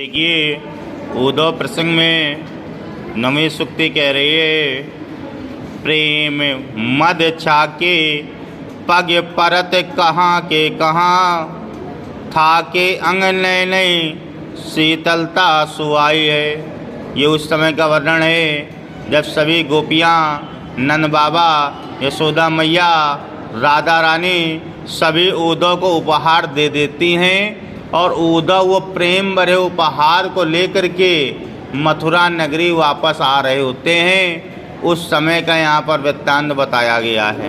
देखिए उद्धव प्रसंग में नवी सूक्ति कह रही है, प्रेम मद छाके पग परत कहाँ के कहाँ, था के अंग नय नय शीतलता सुआई है। ये उस समय का वर्णन है जब सभी गोपियाँ, नंद बाबा, यशोदा मैया, राधा रानी सभी उद्धव को उपहार दे देती हैं और उद्धव वो प्रेम भरे उपहार को लेकर के मथुरा नगरी वापस आ रहे होते हैं। उस समय का यहाँ पर वृत्तांत बताया गया है।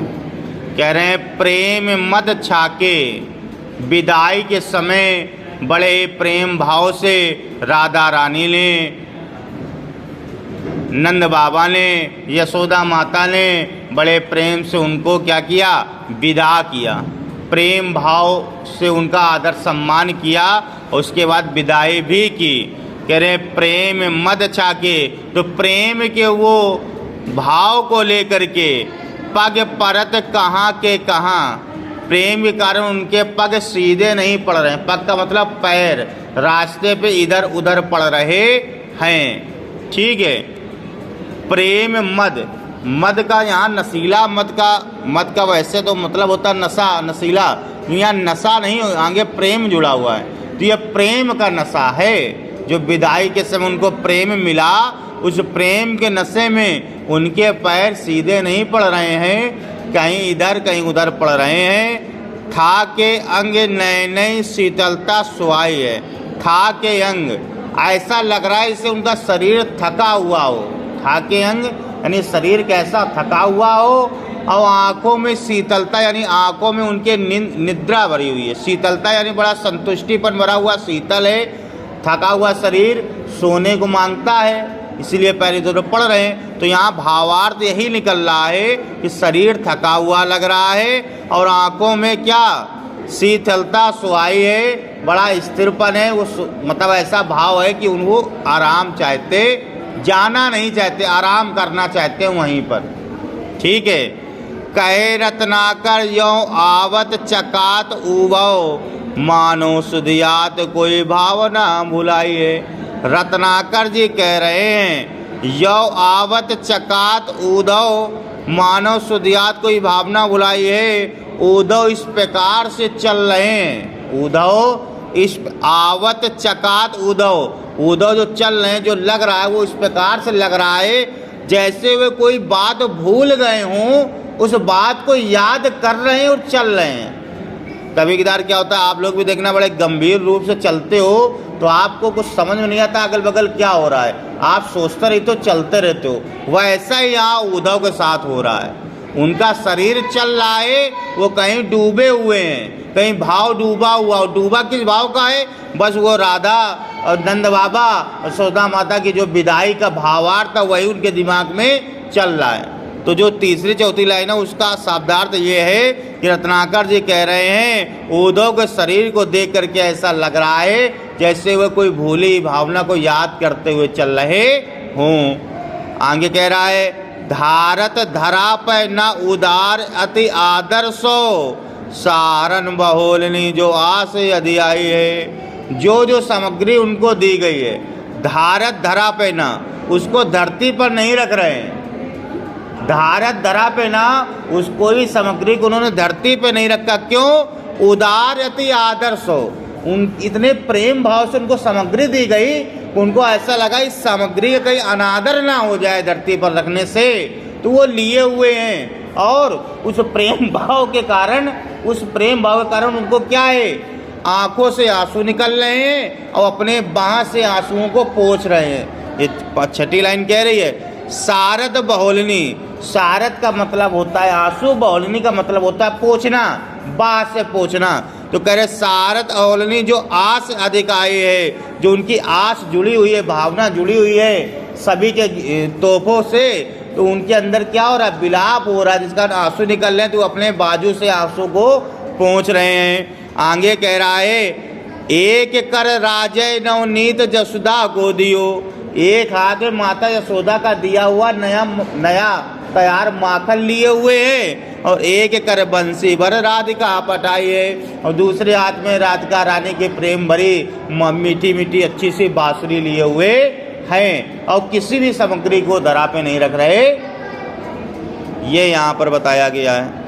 कह रहे हैं प्रेम मद छाके, विदाई के समय बड़े प्रेम भाव से राधा रानी ने, नंद बाबा ने, यशोदा माता ने बड़े प्रेम से उनको क्या किया, विदा किया। प्रेम भाव से उनका आदर सम्मान किया और उसके बाद विदाई भी की। कह रहे प्रेम मद छाके, तो प्रेम के वो भाव को लेकर के पग परत कहाँ के कहाँ, प्रेम के कारण उनके पग सीधे नहीं पड़ रहे हैं। पग का मतलब पैर रास्ते पे इधर उधर पड़ रहे हैं। ठीक है। प्रेम मद, मद का यहाँ नशीला, मद का वैसे तो मतलब होता है नशा, नशीला। यहाँ नशा नहीं, आगे प्रेम जुड़ा हुआ है, तो यह प्रेम का नशा है। जो विदाई के समय उनको प्रेम मिला, उस प्रेम के नशे में उनके पैर सीधे नहीं पड़ रहे हैं, कहीं इधर कहीं उधर पड़ रहे हैं। था के अंग नय नय शीतलता सुहाई है। था के अंग, ऐसा लग रहा है जैसे उनका शरीर थका हुआ हो। था के अंग यानी शरीर कैसा थका हुआ हो, और आँखों में शीतलता यानी आँखों में उनके निद्रा भरी हुई है। शीतलता यानी बड़ा संतुष्टिपन भरा हुआ, शीतल है। थका हुआ शरीर सोने को मांगता है, इसीलिए पैर इधर उधर पड़ रहे हैं। तो यहाँ भावार्थ यही निकल रहा है कि शरीर थका हुआ लग रहा है और आँखों में क्या, शीतलता सुहाई है, बड़ा स्थिरपन है। वो मतलब ऐसा भाव है कि उनको आराम चाहते, जाना नहीं चाहते, आराम करना चाहते हैं वहीं पर। ठीक है। कहे रत्नाकर यो आवत चकात उबो, मानो सुधियात कोई भावना भुलाइए। रत्नाकर जी कह रहे हैं यो आवत चकात उदो, मानो सुधियात कोई भावना भुलाइए। उद्धव इस प्रकार से चल रहे हैं, उद्धव इस आवत चकात उद्धव, उद्धव जो चल रहे हैं, जो लग रहा है वो इस प्रकार से लग रहा है जैसे वे कोई बात भूल गए हों, उस बात को याद कर रहे हैं और चल रहे हैं। कभी कभार क्या होता है, आप लोग भी देखना, बड़े गंभीर रूप से चलते हो तो आपको कुछ समझ में नहीं आता अगल बगल क्या हो रहा है, आप सोचते रहते हो, चलते रहते हो। वैसा ही यहाँ उद्धव के साथ हो रहा है। उनका शरीर चल रहा है, वो कहीं डूबे हुए हैं, कहीं भाव डूबा हुआ। और डूबा किस भाव का है, बस वो राधा और नंद बाबा और यशोदा माता की जो विदाई का भावार्थ था वही उनके दिमाग में चल रहा है। तो जो तीसरी चौथी लाइन है उसका शब्दार्थ ये है कि रत्नाकर जी कह रहे हैं उद्धव के शरीर को देख करके ऐसा लग रहा है जैसे वह कोई भूली भावना को याद करते हुए चल रहे हों। आगे कह रहा है धारत धरा पे न उदार अति आदर्शो, सारन बहोलनी जो आस यदि आई है। जो सामग्री उनको दी गई है, धारत धरा पे ना, उसको धरती पर नहीं रख रहे हैं। धारत धरा पे ना, उस कोई सामग्री को उन्होंने धरती पे नहीं रखा। क्यों? उदार अति आदर्श हो, उन इतने प्रेम भाव से उनको सामग्री दी गई, उनको ऐसा लगा इस सामग्री का कहीं अनादर ना हो जाए धरती पर रखने से, तो वो लिए हुए हैं। और उस प्रेम भाव के कारण, उनको क्या है, आंखों से आंसू निकल रहे हैं और अपने बाँह से आंसुओं को पोंछ रहे हैं। ये छठी लाइन कह रही है सारद बहुलनी। सारद का मतलब होता है आंसू, बहुलनी का मतलब होता है पोंछना, बाँह से पोंछना। तो कह रहे सारद बहुलनी जो आस अधिक आई है, जो उनकी आस जुड़ी हुई है, भावना जुड़ी हुई है सभी के तोहफों से, तो उनके अंदर क्या हो रहा है, विलाप हो रहा है, जिसका आंसू निकल रहे हैं, तो अपने बाजू से आंसू को पोंछ रहे हैं। आगे कह रहा है एक कर राजय नवनीत जसोदा को दियो। एक हाथ में माता यशोदा का दिया हुआ नया तैयार माखन लिए हुए हैं और एक कर बंसी भर राधिका पटाइए, और दूसरे हाथ में राधिका रानी के प्रेम भरी मीठी मीठी अच्छी सी बांसुरी लिए हुए हैं, और किसी भी सामग्री को दरा पे नहीं रख रहे, ये यहाँ पर बताया गया है।